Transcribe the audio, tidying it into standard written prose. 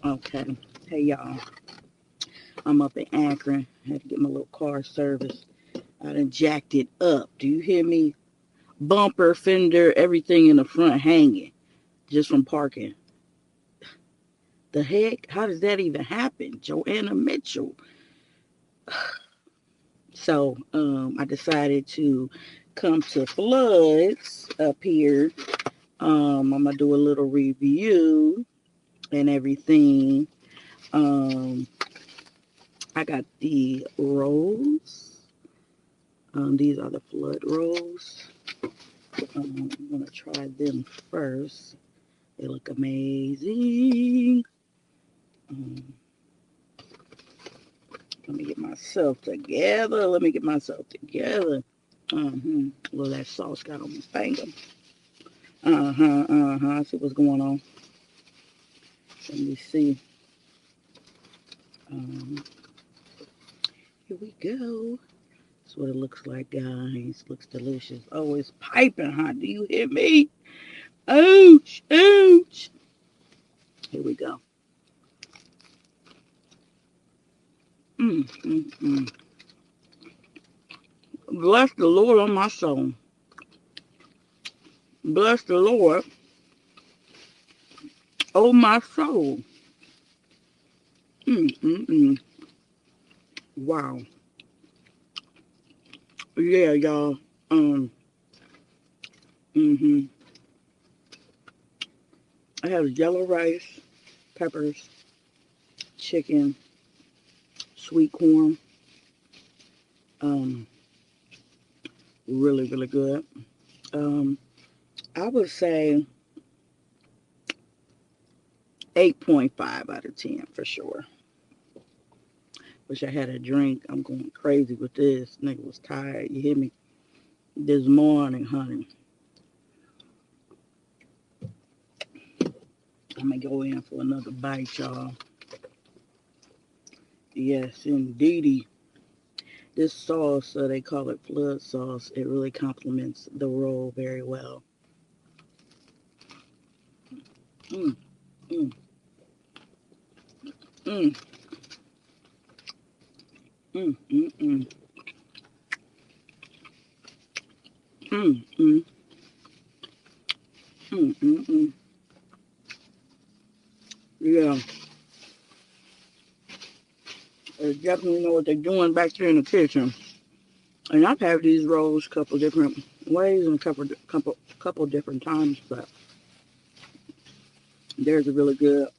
Okay. Hey, y'all. I'm up in Akron. Had to get my little car serviced. I done jacked it up. Do you hear me? Bumper, fender, everything in the front hanging just from parking. The heck? How does that even happen? Joanna Mitchell. So I decided to come to Floods up here. I'm gonna do a little review and everything. Um, I got the rolls. These are the flood rolls. I'm gonna try them first. They look amazing. Um, let me get myself together. Let me get myself together. Well, that sauce got on my finger. I see what's going on. Let me see. Um, Here we go. That's what it looks like, guys. Looks delicious. Oh, it's piping hot. Do you hear me? Ouch! Ouch! Here we go. Mm, mm, mm. Bless the Lord on my soul. Bless the Lord, oh my soul. Mm, mm, mm. Wow. Yeah, y'all. Um. hmm I have yellow rice, peppers, chicken, sweet corn. Um. Really, really good. Um. I would say 8.5 out of 10 for sure. Wish I had a drink. I'm going crazy with this. Nigga was tired. You hear me? This morning, honey. I'm gonna go in for another bite, y'all. Yes, indeedy. This sauce, they call it flood sauce. It really complements the roll very well. Mm, mm, mm, mm, mm, mm, mm, mm, mm, mm, mm. Yeah, they definitely know what they're doing back there in the kitchen. And I've had these rolls a couple different ways and a couple different times, but theirs are really good.